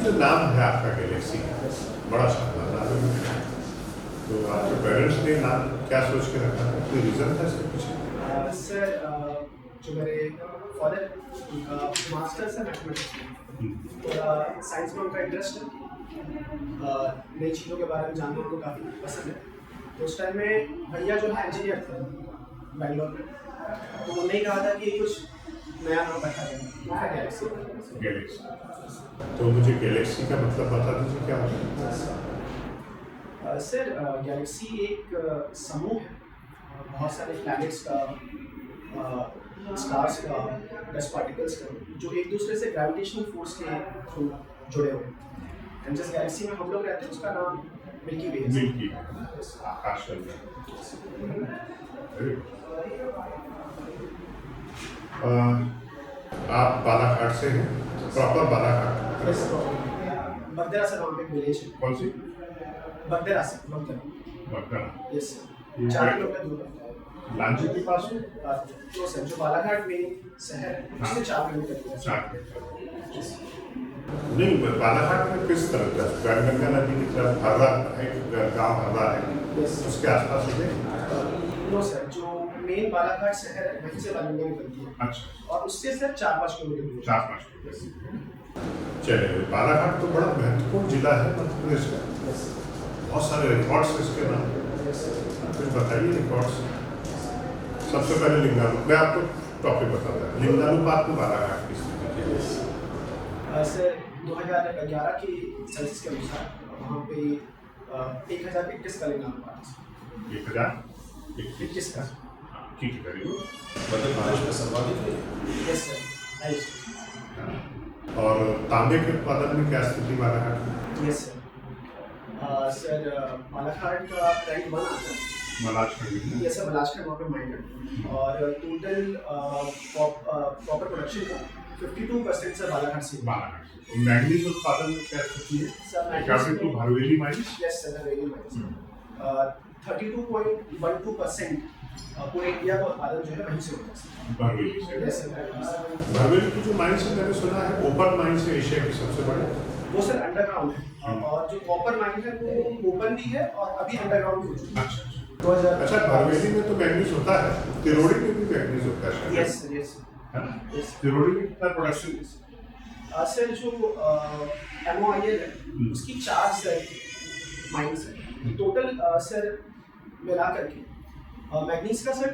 जो नाम है आपका गैलेक्सी, बड़ा शानदार नाम है। तो आपके पेरेंट्स ने नाम क्या सोच के रखा था, कोई रीज़न था इसके पीछे? सर जो मेरे फादर उनका मास्टर्स है मैथमेटिक्स में, थोड़ा साइंस में उनका इंटरेस्ट है, नई चीज़ों के बारे में जानना उनको काफ़ी पसंद है। तो उस टाइम में भैया जो है इंजीनियर थे बैंगलोर में, तो उन्होंने कहा था कि कुछ नया नाम रखा जाए गैलेक्सी। गैलेक्सी। तो मुझे गैलेक्सी का मतलब बता दीजिए क्या होता है? सर गैलेक्सी एक समूह है बहुत सारे प्लैनेट्स का, स्टार्स का, डस्ट पार्टिकल्स का, जो एक दूसरे से ग्रेविटेशनल फोर्स के थ्रू जुड़े हुए हैं। एंड जिस गैलेक्सी में हम लोग रहते हैं उसका नाम मिल्की वे है। मिल्की आकाश गंगा। आप बालाघाट से हैं, प्रॉपर बालाघाट? बगदरा से नाम पे एक विलेज है। कौन सी? बगदरा से। बगदरा। यस सर, 4 किलोमीटर दूर है। लांजी के पास में? तो सर जो बालाघाट में शहर है उससे 4 किलोमीटर दूर है। 4 किलोमीटर। नहीं, बालाघाट में किस तरफ का? गंगा नदी की तरफ हर्रा है, गाँव हर्रा है, उसके आसपास है? नो सर, जो मेन बालाघाट शहर है वहीं से गंगा निकलती है। अच्छा। और उससे सर 4-5 किलोमीटर दूर। 4-5 किलोमीटर। चलिए, बालाघाट तो बड़ा महत्वपूर्ण जिला है मध्य प्रदेश का, बहुत सारे रिकॉर्ड्स इसके नाम, कुछ बताइए रिकॉर्ड्स। सबसे पहले लिंगानु, मैं आपको टॉपिक बताता हूँ। लिंगानुपात में बालाघाट की स्थिति है? सर 2011 के सेंसस के अनुसार वहाँ पे 1021 का लिंगानुपात है। 1021 का। ठीक है, करिए। मध्य प्रदेश में सर्वाधिक है। Yes sir. और तांबे के उत्पादन में क्या स्थिति बालाघाट में? यस सर, बालाघाट का रैंक 1 आता है। मलाजखंड? यस सर, मलाजखंड वहाँ पे माइंड है। और टोटल कॉपर प्रोडक्शन का 52% सर बालाघाट से। मैंगनीज उत्पादन में क्या स्थिति है? Sir to Bharveli mines? Yes sir, Bharveli mines 32.12% पूरे इंडिया का उत्पादन जो है वहीं से होता है। भरवेली से? Yes sir. भरवेली की जो माइंस है, मैंने सुना है ओपन माइंस है एशिया की सबसे बड़ी। वो सर अंडरग्राउंड है, और जो कॉपर माइन है वो ओपन भी है और अभी अंडरग्राउंड भी हो चुकी है। अच्छा, भरवेली में तो मैंगनीज होता है, तिरोड़ी में भी मैंगनीज होता है? Yes sir, yes. तिरोड़ी में कितना प्रोडक्शन? सर जो MOIL है उसकी 4 माइंस है टोटल सर, मिला करके मैग्नीज का सर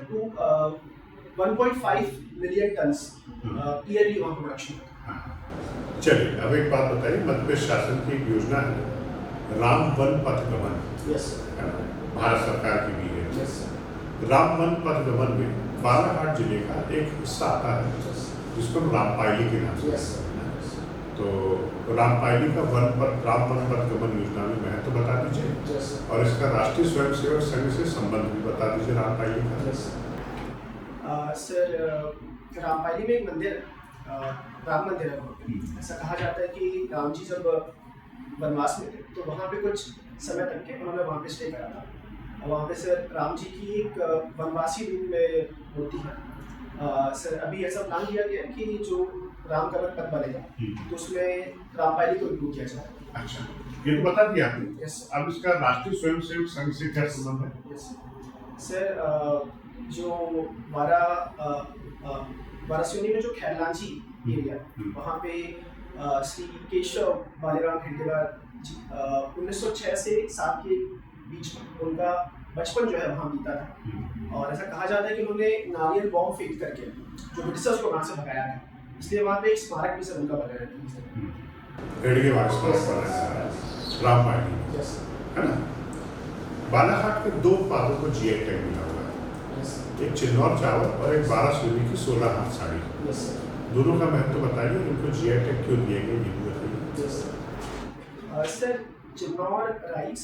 1.5 मिलियन टन्स ईयरली वहाँ प्रोडक्शन है। चलिए, अब एक बात बताइए, मध्य प्रदेश शासन की एक योजना है राम वन पथ गमन, यस भारत सरकार की भी है। यस राम वन पथ गमन में बालाघाट जिले का एक हिस्सा आता है जिसको हम रामपायली के नाम से। यस तो रामपायली का राम वन पथ गमन योजना में महत्व तो बता दीजिए, यस और इसका राष्ट्रीय स्वयंसेवक संघ से संबंध भी बता दीजिए रामपायली का। यस सर, रामपायली में एक मंदिर राम मंदिर है वहाँ पे। ऐसा कहा जाता है कि राम जी जब वनवास में थे तो वहाँ पे कुछ समय तक के उन्होंने वहाँ पे स्टे करा था। और वहाँ पे सर राम जी की एक वनवासी रूप में मूर्ति है। सर अभी ऐसा प्लान किया गया है कि जो राम का पथ बनेगा तो उसमें रामपायली को इंक्लूड किया जाए। अच्छा, ये तो बता दिया आपने। यस। अब इसका राष्ट्रीय स्वयंसेवक संघ से क्या संबंध है? यस सर, जो वारासियोनी में जो खैरलांची एरिया वहाँ पे श्री केशव बालीराम हेडगेवार जी 1906 से 7 के बीच में उनका बचपन जो है वहाँ बीता था। और ऐसा कहा जाता है कि उन्होंने नारियल बॉम्ब फेंक करके जो ब्रिटिशर्स को वहाँ से भगाया था, इसलिए वहाँ पे एक स्मारक भी सर उनका बना रहता है। हेडगेवार स्मारक बना है रामपायली, यस है ना? बालाघाट के 2 उत्पादों को GI टैग मिला हुआ है, एक चिन्नौर चावल और एक बारासियोनी की 16 हाथ साड़ी। यस दोनों का महत्व बताइए, इनको GI टैग क्यों दिए गए, ये भी बताइए। यस सर, चिन्नौर राइस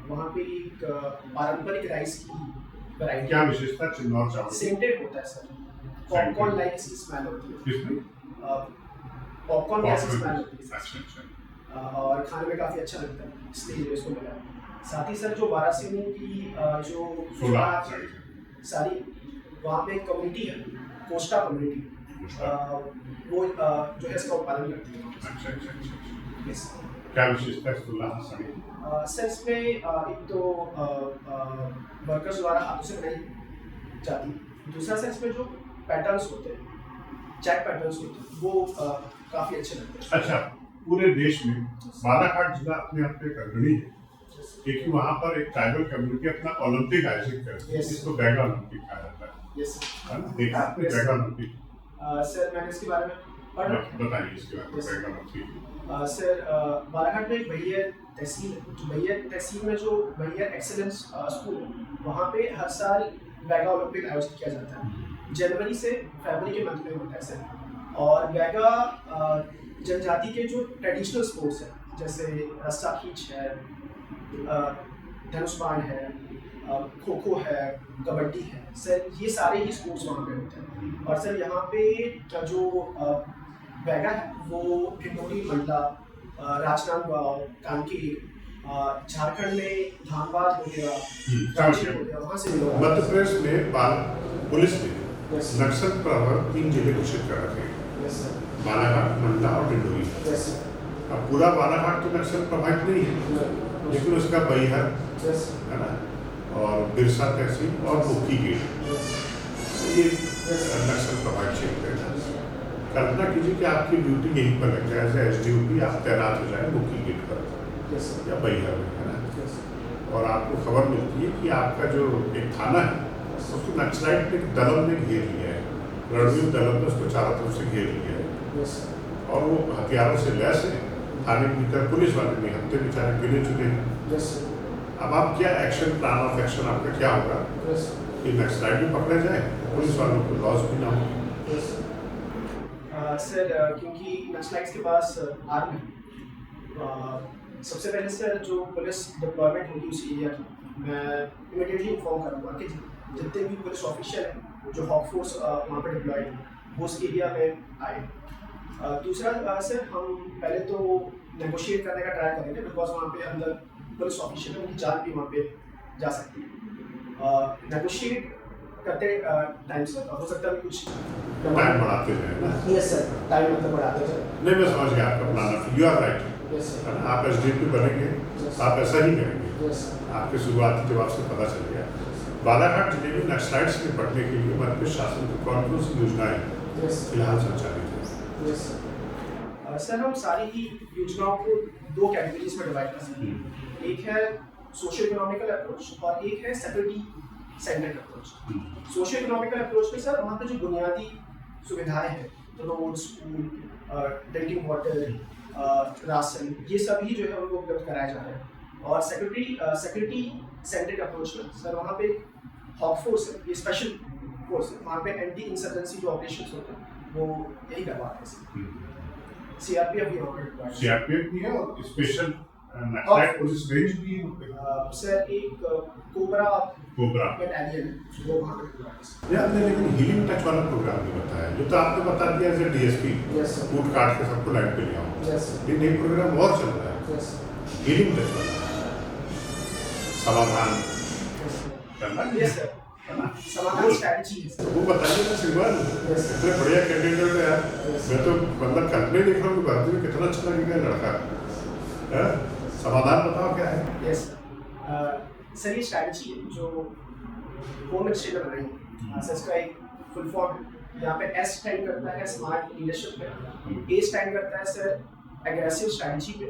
वहाँ पे एक पारंपरिक राइस की वैरायटी। क्या विशेषता चिन्नौर चावल? सेंटेड होता है सर, पॉपकॉर्न लाइक इसकी स्मेल होती है। किसमें? पॉपकॉर्न जैसी स्मेल होती है। अच्छा। और खाने में काफ़ी अच्छा लगता है, इसलिए इसको मिला। साथ ही सर जो वारासियोनी की जो 16 सारी वहाँ पे एक कम्युनिटी है, कोस्टा कम्युनिटी, वो जो है इसका उत्पादन करती है। अच्छा। यस क्या विशेषता है स्कूल साड़ी? सर इसमें एक तो वर्कर्स द्वारा हाथों से बनाई जाती है। दूसरा सर इसमें जो पैटर्न्स होते हैं, चेक पैटर्न्स होते हैं, वो काफ़ी अच्छे लगते हैं। अच्छा, पूरे देश में बालाघाट जिला अपने आप में एक अग्रणी है, क्योंकि वहाँ पर एक ट्राइबल कम्युनिटी अपना ओलंपिक आयोजित करती है, Yes. जिसको बैगा ओलंपिक कहा जाता है। यस है ना? देखा आपने Yes. बैगा ओलंपिक? सर मैंने इसके बारे में पढ़ा। बताइए इसके बारे में, Yes. Baiga Olympic. Sir Balaghat में एक भैया तहसील है, जो भैया तहसील में जो भैया एक्सेलेंस स्कूल है, वहाँ पे हर साल बैगा ओलंपिक आयोजित किया जाता है। जनवरी से फरवरी के मंथ में होता है सर। और बैगा जनजाति के जो ट्रेडिशनल स्पोर्ट्स हैं, जैसे रस्सा खींच है, धनुष बाण है, खो खो है, कबड्डी है, सर ये सारे ही स्पोर्ट्स वहाँ पे होते हैं। और सर यहाँ पे जो बैगा है वो ढिंडोरी, मंडला, राजनांदगांव, कांकेर, झारखंड में धानबाद हो गया, रांची हो गया, वहाँ से लोग मध्य प्रदेश में पुलिस ने नक्सल प्रभावित 3 जिले घोषित कर रखे हैं, यस सर, बालाघाट, मंडला और डिंडोरी। यस अब पूरा बालाघाट तो नक्सल प्रभावित नहीं है, सर, लेकिन उसका बैहर यस है ना, और बिरसा तहसील और मुक्की गेट, ये नक्सल प्रभावित क्षेत्र है। कल्पना कीजिए कि आपकी ड्यूटी यहीं पर लग जाए, एज एसडीओपी आप तैनात हो जाए मुक्की गेट पर यस सर, या बैहर में, है ना, यस और आपको खबर मिलती है कि आपका जो एक थाना है उसको नक्सलाइट ने दलम ने घेर लिया है, रणवीर दलम ने उसको चारों तरफ से घेर लिया है, यस और वो हथियारों से लैस है। थाने के भीतर पुलिस वाले नहीं, हत्या बेचारे गिने चुके हैं। यस अब आप क्या एक्शन, प्लान ऑफ एक्शन आपका क्या होगा यस कि नक्सलाइट भी पकड़े जाए, पुलिस वालों को लॉस भी ना हो? यस सर, क्योंकि नक्सलाइट्स के पास आर्म है, सबसे पहले सर जो पुलिस डिप्लॉयमेंट होगी उस एरिया की, मैं इमीडिएटली इन्फॉर्म करूँगा कि जितने भी पुलिस ऑफिशियल हैं जो हॉक फोर्स वहाँ पर डिप्लॉयड है वो उस एरिया में आए। दूसरा सर, हम पहले तो नेगोशिएट करने का ट्राई करेंगे, बिकॉज वहाँ पे अंदर पुलिस ऑफिशियल है, उनकी जान भी वहाँ पे जा सकती है। नेगोशिएट करते टाइम सर हो सकता है कुछ टाइम बढ़ाते जाए ना। यस सर, टाइम मतलब बढ़ाते जाए। नहीं, मैं समझ गया आपका plan, you are right, yes sir, है ना, आप एसडीपी बनेंगे आप ऐसा ही करेंगे। यस आपके शुरुआती जवाब से पता चल गया। बालाघाट जिले में नक्सलाइट्स से निपटने के लिए मध्य प्रदेश शासन की कौन कौन सी योजनाएं यस फिलहाल संचालित है? यस सर, हम सारी ही योजनाओं को 2 कैटेगरीज में डिवाइड कर सकते हैं। एक है सोशियो इकोनॉमिकल अप्रोच और एक है security centric approach. Socio economical approach में सर वहाँ पे जो बुनियादी सुविधाएं हैं, road, school, drinking water, ration, ये सभी जो है उनको उपलब्ध कराए जा रहे हैं। और सिक्योरिटी सेंट्रिक अप्रोच में सर वहाँ पे हॉक फोर्स है, ये स्पेशल फोर्स है, वहाँ पे एंटी इंसर्जेंसी जो ऑपरेशंस होते हैं वो यही करवाते हैं। सीआरपीएफ भी वहाँ पे सीआरपीएफ भी है और स्पेशल नक्सलाइट पुलिस रेंज भी है। सर एक कोबरा कोबरा बटालियन है वो वहाँ पे deployed है। ये आपने लेकिन हीलिंग टच वाला प्रोग्राम नहीं बताया, ये तो आपने बता दिया as a DSP, yes sir, कूट काट के सबको लाइन पे ले आओ। यस सर, लेकिन एक प्रोग्राम और चल रहा है यस हीलिंग टच वाला, समाधान करना है, यस सर, है ना, समाधान स्ट्रैटेजी है सर। वो बताइए ना श्रीमान, Yes. इतने बढ़िया कैंडिडेट है यार, मैं तो मतलब कल्पना ही देख रहा हूँ कि भर्ती में कितना अच्छा लगेगा लड़का है। समाधान बताओ क्या है? यस सर, ये स्ट्रैटेजी है जो होम मिनिस्ट्री ने बनाई है। सर इसका एक फुल फॉर्म है, यहाँ पे एस स्टैंड करता है स्मार्ट लीडरशिप पे, ए स्टैंड करता है सर एग्रेसिव स्ट्रैटेजी पे,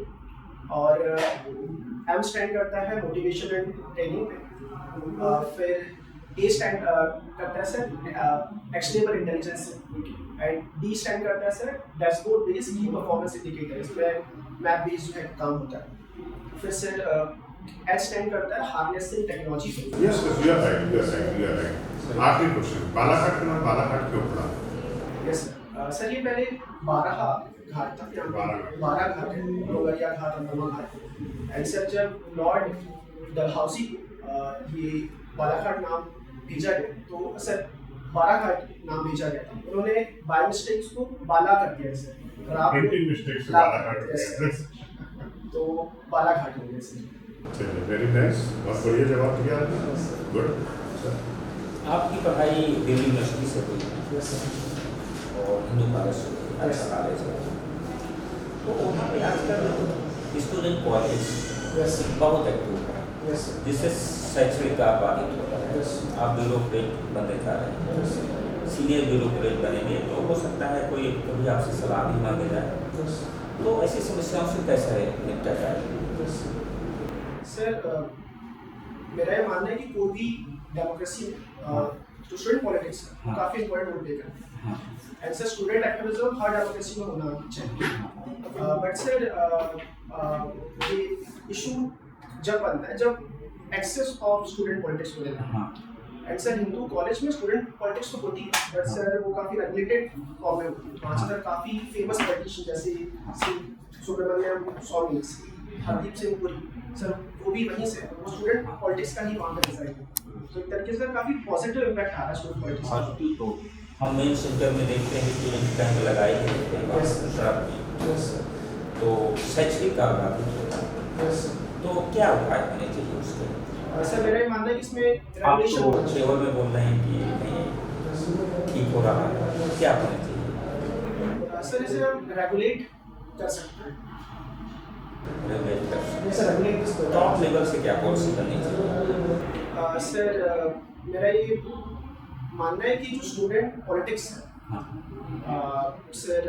और एम स्टैंड करता है मोटिवेशन एंड ट्रेनिंग पे, फिर ए स्टैंड करता है सर एक्शनेबल इंटेलिजेंस से, एंड डी स्टैंड करता है सर डैशबोर्ड बेस्ड की परफॉर्मेंस इंडिकेटर, इसमें मैप बेस्ड जो है काम होता है। फिर सर एच स्टैंड करता है हार्नेसिंग टेक्नोलॉजी पे। Yes you are right, you are right, you are right. आखिरी क्वेश्चन, बालाघाट का नाम बालाघाट क्यों पड़ा? यस सर, ये पहले 12 घाट था, यहाँ पे 12 घाट है, डोगरिया घाट, अंदरमा घाट। एंड सर जब लॉर्ड डलहौसी को ये बालाघाट नाम भेजा गया तो सर 12 घाट नाम भेजा गया था, उन्होंने बाय मिस्टेक्स को बाला कर दिया सर, और आप प्रिंटिंग मिस्टेक से बालाघाट हो Yes, गया। yes. तो बालाघाट हो गया सर। चलिए, वेरी नाइस, बहुत बढ़िया जवाब दिया आपने, गुड। आपकी पढ़ाई दिल्ली यूनिवर्सिटी से हुई यस सर, और हिंदू कॉलेज से, अच्छा कॉलेज है। तो वहाँ पे आजकल स्टूडेंट पॉलिटिक्स यस बहुत एक्टिव है, यस जिससे शैक्षणिक का बाधित होता है। Yes. आप ब्यूरोक्रेट बनते जा रहे हैं, सीनियर ब्यूरोक्रेट बनेंगे तो हो सकता है कोई कभी आपसे सलाह भी मांगे जाए, तो ऐसी समस्याओं से कैसे निपटा जाए? सर मेरा ये मानना है कि कोई भी डेमोक्रेसी में जो स्टूडेंट पॉलिटिक्स है वो हाँ। काफ़ी इंपॉर्टेंट रोल प्ले करता है। हाँ, and sir student activism her democracy में होना चाहिए, बट सर ये इशू जब बनता है जब एक्सेस ऑफ स्टूडेंट पॉलिटिक्स हो जाता है। हाँ, एंड सर हिंदू कॉलेज में स्टूडेंट पॉलिटिक्स तो होती है, बट सर वो काफ़ी रेगुलेटेड फॉर्म में होती है। वहाँ से सर काफ़ी फेमस पॉलिटिशियन जैसे श्री सुब्रमण्यम स्वामी, हरदीप सिंह पुरी, सर वो भी वहीं से वो स्टूडेंट पॉलिटिक्स का ही वहाँ पर डिजाइन है। तो एक तरीके से काफ़ी पॉजिटिव इम्पैक्ट आ रहा है स्टूडेंट पॉलिटिक्स का। हॉस्पिटल तो हम मेन सेंटर में देखते हैं कि कैंप लगाए गए होते हैं Yes. शराब में, यस सर, तो शैक्षणिक का बाधित होता है, यस सर। तो क्या उपाय होने चाहिए उसके? सर मेरा ये मानना है कि इसमें आप रेगुलेशन तो होना चाहिए। केवल में बोल रहे हैं कि नहीं ठीक हो रहा है, क्या होना चाहिए? सर इसे हम रेगुलेट कर सकते हैं। रेगुलेट कर सकते हैं। सर रेगुलेट किस तरह? टॉप लेवल से क्या पॉलिसी करनी चाहिए? सर मेरा ये मानना है कि जो स्टूडेंट पॉलिटिक्स है हाँ, सर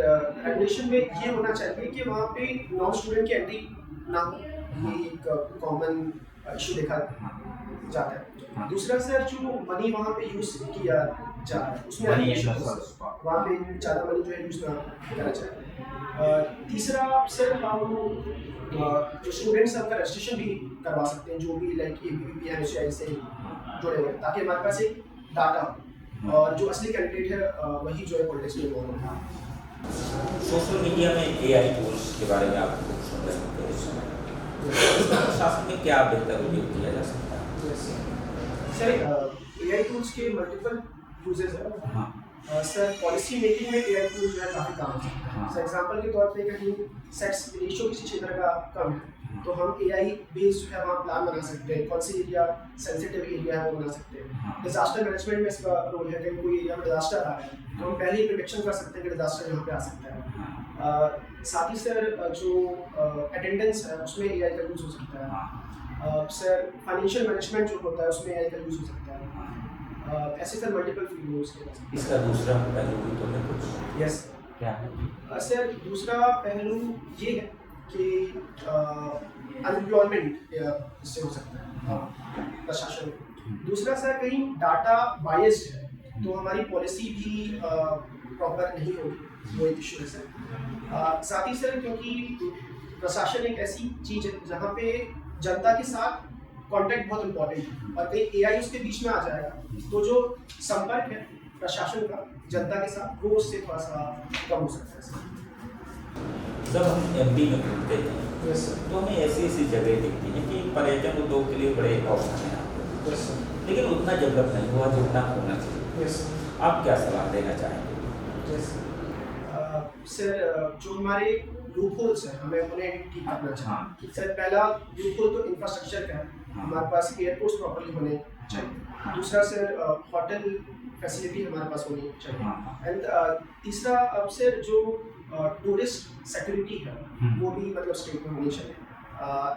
रेगुलेशन में ये होना चाहिए कि वहाँ पे नॉन स्टूडेंट की एंट्री ना हो, ये एक कॉमन इशू देखा जाता है। दूसरा सर जो मनी वहाँ पे यूज किया जा रहा है उसमें Money regulation and हो। resource. वहाँ पे ज़्यादा मनी जो है यूज ना करना चाहिए। तीसरा सर हम जो स्टूडेंट्स हैं उनका रजिस्ट्रेशन भी करवा सकते हैं, जो भी लाइक ABVP NSCI से जुड़े हुए हैं, ताकि हमारे पास एक डाटा हो और जो असली कैंडिडेट है वही जो है पॉलिटिक्स में इन्वॉल्व हो। सोशल मीडिया में AI टूल्स के बारे में आप खूब सुन रहे होंगे इस समय, इसका प्रशासन में क्या बेहतर उपयोग किया जा सकता है? सर AI टूल्स के मल्टीपल यूजेस हैं। हाँ, सर पॉलिसी मेकिंग में AI टूल्स जो है काफ़ी काम आ सकता है। हाँ। सर एग्जांपल के तौर पे कहीं सेक्स रेशियो किसी क्षेत्र का कम है तो हम AI बेस्ड जो है वहाँ प्लान बना सकते हैं, कौन सी एरिया सेंसिटिव एरिया है वो बना सकते हैं। हाँ। डिजास्टर मैनेजमेंट में इसका रोल है, कहीं कोई एरिया में डिजास्टर आ रहा है तो हम पहले ही प्रिडिक्शन कर सकते हैं कि डिजास्टर यहाँ पे आ सकता है। साथ ही सर जो अटेंडेंस है उसमें AI का यूज़ हो सकता है। सर फाइनेंशियल मैनेजमेंट जो होता है उसमें AI का यूज़ हो सकता है। ऐसे सर मल्टीपल फील्ड में यूज़ किया जा सकता है। इसका दूसरा पहलू भी तो है कुछ, यस क्या है? सर दूसरा पहलू ये है कि अनएम्प्लॉयमेंट इससे हो सकता है हाँ, प्रशासन में। दूसरा सर कहीं डाटा बायस्ड है तो हमारी पॉलिसी भी प्रॉपर नहीं होगी, वो एक इशू है सर। साथ ही सर क्योंकि प्रशासन एक ऐसी चीज़ है जहाँ पे जनता के साथ कांटेक्ट बहुत इंपॉर्टेंट है और कहीं AI उसके बीच में आ जाएगा तो जो संपर्क है प्रशासन का जनता के साथ वो उससे थोड़ा सा कम हो सकता है सर। जब हम MP में घूमते हैं यस सर, तो हमें ऐसी ऐसी जगह दिखती हैं कि पर्यटन उद्योग के लिए बड़े ऑप्शन हैं, यस सर, लेकिन उतना डेवलप नहीं हुआ जितना होना चाहिए। यस आप क्या सलाह देना चाहेंगे? यस सर जो हमारे लूप होल्स हैं हमें उन्हें ठीक करना हाँ। चाहिए। सर पहला लूप होल तो इंफ्रास्ट्रक्चर का है, हाँ। हमारे पास एयरपोर्ट्स प्रॉपर्ली होने चाहिए। दूसरा सर होटल फैसिलिटी हमारे पास होनी चाहिए। हाँ। एंड तीसरा अब सर जो टूरिस्ट सिक्योरिटी है वो भी मतलब स्टेट में होनी चाहिए।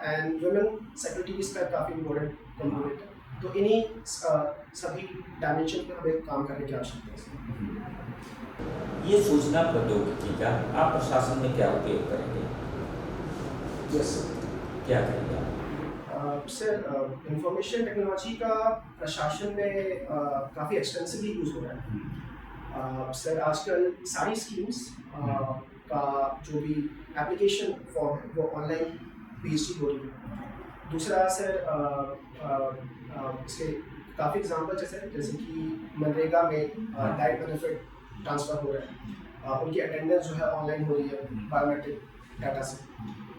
एंड वुमेन सिक्योरिटी भी इसका काफ़ी इम्पोर्टेंट कंपोनेंट है। तो इन्हीं सभी डायमेंशन पर हमें काम करने की आवश्यकता है। ये सूचना प्रौद्योगिकी का आप प्रशासन में क्या उपयोग करेंगे? यस सर, क्या करेंगे आप? सर इंफॉर्मेशन टेक्नोलॉजी का प्रशासन में काफ़ी एक्सटेंसिवली यूज़ हो रहा है। सर आजकल सारी स्कीम्स का जो भी एप्लीकेशन फॉर्म है वो ऑनलाइन बेस्ड हो रही है। दूसरा सर इसके काफ़ी एग्जांपल जैसे कि मनरेगा में डायरेक्ट बेनिफिट ट्रांसफ़र हो रहा है, उनकी अटेंडेंस जो है ऑनलाइन हो रही है बायोमेट्रिक डाटा से।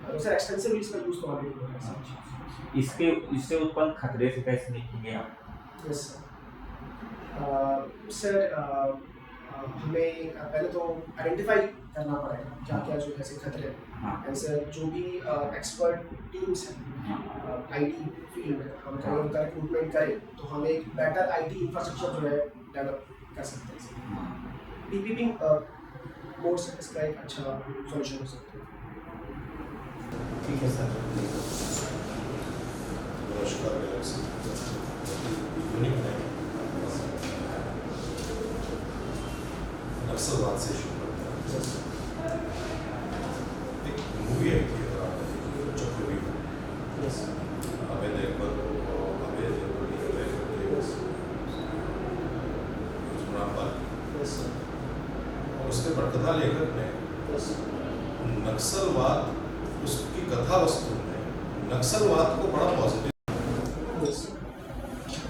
तो सर एक्सटेंसिवली इसका यूज़ तो ऑलरेडी हो रहा है। इससे उत्पन्न खतरे से कैसे निपटेंगे आप? यस सर हमें पहले तो आइडेंटिफाई करना पड़ेगा क्या क्या जो ऐसे खतरे हैं। हाँ। एंड सर जो भी एक्सपर्ट टीम्स हैं IT फील्ड में हम कहीं उनका रिक्रूटमेंट करें तो हम एक बेटर IT इंफ्रास्ट्रक्चर जो है डेवलप कर सकते हैं। PPP मोड से इसका एक अच्छा सॉल्यूशन हो सकता है। ठीक है सर। नमस्कार गैलेक्सी यूनिक है नक्सलवाद से शुरू करता है। एक मूवी आई थी चक्रव्यूह अभय देवगन और उसके पटकथा लेखक ने नक्सलवाद उसकी कथा वस्तु में नक्सलवाद को बड़ा पॉजिटिव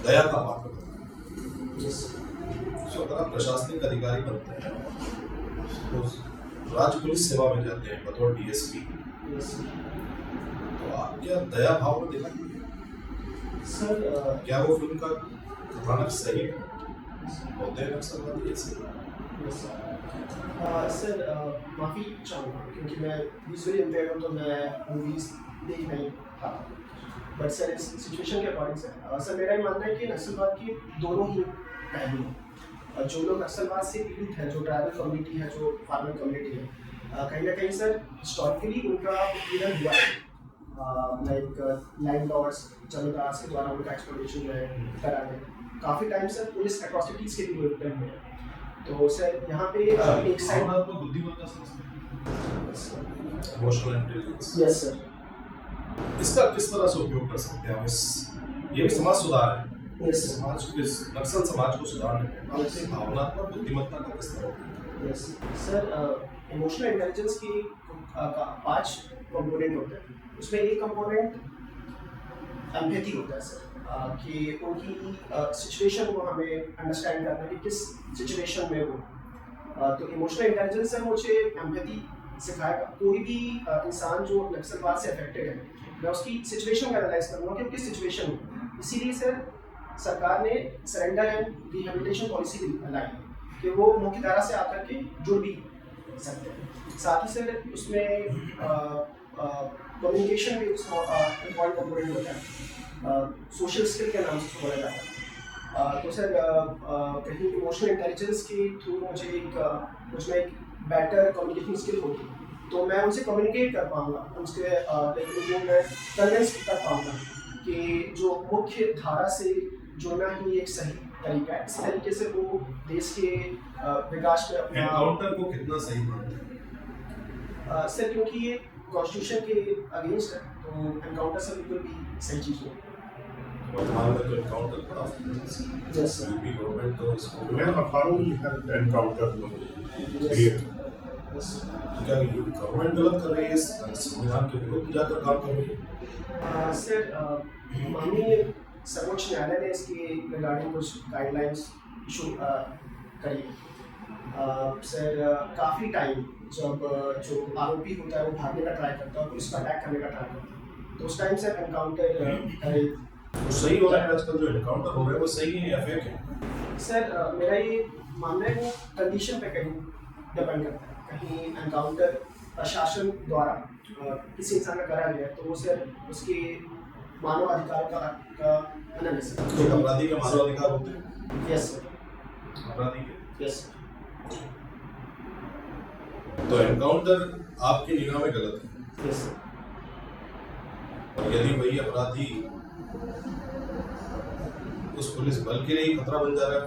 दया का पात्र बताया। सो अगर आप प्रशासनिक अधिकारी बनते हैं तो राज्य पुलिस सेवा में जाते हैं बतौर डीएसपी तो आप क्या दया भाव में दिखाएंगे सर क्या वो फिल्म का कथानक सही है होते हैं नक्सलवादी ऐसे सर माफ़ी चाहूँगा क्योंकि मैं विजुअली इम्पेयर्ड हूँ तो मैं मूवीज़ देख नहीं पाता बट सर इस सिचुएशन के अकॉर्डिंग सर मेरा ये मानना है कि नक्सलवाद के दोनों ही पहलू हैं। जो लोग नक्सलवाद से पीड़ित हैं, जो ट्राइबल कम्युनिटी है, जो फार्मर कम्युनिटी है, कहीं ना कहीं सर हिस्टोरिकली उनका उत्पीड़न हुआ है। लाइक लैंड लॉर्ड्स जमींदार के द्वारा उनका एक्सप्लॉयटेशन जो है करा गया। काफ़ी टाइम सर पुलिस एट्रॉसिटीज़ के भी विक्टिम हुए हैं। तो सर यहाँ पे एक साइड बुद्धिमत्ता इमोशनल इंटेलिजेंस यस सर इसका किस तरह से उपयोग कर सकते हैं हम इस ये भी समाज सुधार है यस समाज को इस नक्सल समाज को सुधारने में हम अपनी भावनात्मक बुद्धिमत्ता का किस तरह उपयोग यस सर इमोशनल इंटेलिजेंस की 5 कंपोनेंट होते हैं। उसमें एक कंपोनेंट एम्पैथी होता है सर कि उनकी सिचुएशन को हमें अंडरस्टैंड करना कि किस सिचुएशन में वो तो इमोशनल इंटेलिजेंस से मुझे एम्पैथी सिखाएगा। कोई भी इंसान जो नक्सलवाद से अफेक्टेड है मैं उसकी सिचुएशन का एनालाइज करूँगा कि वो किस सिचुएशन में। इसीलिए सर सरकार ने सरेंडर एंड रिहेबिलिटेशन पॉलिसी लाई कि वो मुख्य धारा से आकर के जुड़ भी सकते हैं। साथ ही सर उसमें कम्युनिकेशन भी इम्पॉर्टेंट कंपोनेंट होता है। सोशल स्किल के नाम से बोला जाता है। तो सर कहीं इमोशनल इंटेलिजेंस के थ्रू मुझे मुझमें एक बेटर कम्युनिकेशन स्किल होगी तो मैं उनसे कम्युनिकेट कर पाऊँगा, उनसे मैं कन्विंस कर पाऊँगा कि जो मुख्य धारा से जुड़ना ही एक सही तरीका है। इसी तरीके से वो देश के विकास में अपना एनकाउंटर को कितना सही मानते हैं सर क्योंकि ये कॉन्स्टिट्यूशन के अगेंस्ट है तो एनकाउंटर से बिल्कुल भी सही चीज़ नहीं। वर्तमान में तो एनकाउंटर बड़ा यस सर यूपी गवर्नमेंट तो इसको मैं अखबारों में एनकाउंटर क्या गवर्नमेंट गलत कर रही है संविधान के विरुद्ध जाकर काम कर रही है सर माननीय सर्वोच्च न्यायालय ने इसके रिगार्डिंग कुछ गाइडलाइंस इशू करी सर काफ़ी टाइम जब जो आरोपी होता है वो भागने का ट्राई करता है और पुलिस को अटैक करने का ट्राई करता है तो उस टाइम से एनकाउंटर करे वो सही हो रहा है आजकल जो एनकाउंटर हो रहा है वो सही है या फेक है सर मेरा ये मानना है वो कंडीशन पे कहीं डिपेंड करता है। कहीं एनकाउंटर प्रशासन द्वारा किसी इंसान का करा गया तो वो सर उसके मानवाधिकारों का हनन है सर। एक अपराधी के मानवाधिकार होते हैं यस सर अपराधी के यस तो एनकाउंटर आपकी निगाह में गलत है यस और यदि वही अपराधी उस पुलिस बल के लिए खतरा बन जा रहा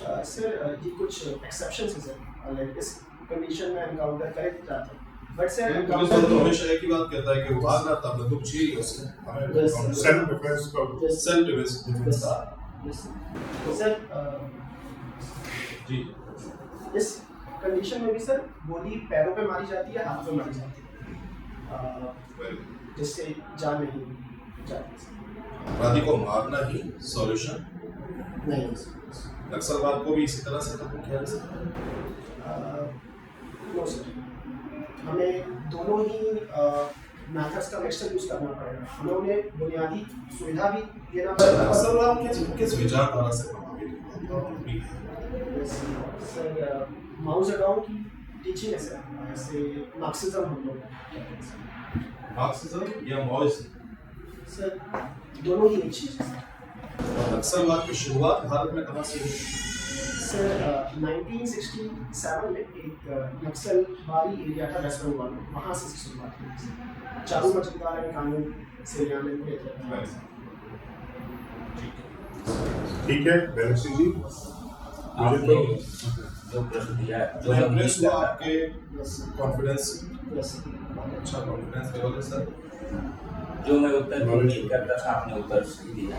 है सर ये कुछ एक्सेप्शंस हैं सर लाइक इस कंडीशन में एनकाउंटर करे जाते हैं बट सर पुलिस बल तो हमेशा एक ही बात कहता है कि वो भाग रहा था बंदूक छीन उससे हमें सेल्फ डिफेंस का सेल्फ डिफेंस था सर जी इस कंडीशन में भी सर गोली पैरों पे मारी जाती है, हाथों पे मारी जाती है जिससे जान नहीं जाती। अपराधी को मारना ही सॉल्यूशन नहीं नक्सलवाद को भी इसी तरह से खत्म किया जा सकता है नो सर हमें दोनों ही मेथड्स का मिक्सचर यूज करना पड़ेगा। हमें उन्हें बुनियादी सुविधा भी देना पड़ेगा। नक्सलवाद किस विचारधारा से प्रभावित है सर माओ जेडोंग की टीचिंग है सर ऐसे मार्क्सिज्म हम लोग कहते हैं मार्क्सिज्म या माओइज्म सर दोनों ही एक चीज़ है। और नक्सलवाद की शुरुआत भारत में कहाँ से हुई सर 1967 में एक नक्सलवादी एरिया था वेस्ट बंगाल में, वहाँ से शुरुआत हुई। चालू मचुमदार ने कानून से न्यायालय को लेकर ठीक है बैलेंसी जी, मुझे आपने तो जो प्रश्न दिया है, जो मैं मैं impressed उम्मीद हुआ करता आपके कॉन्फिडेंस, यस बहुत अच्छा कॉन्फिडेंस लेवल है सर। जो मैं उत्तर की Knowledge उम्मीद करता था आपने उत्तर सही दिया।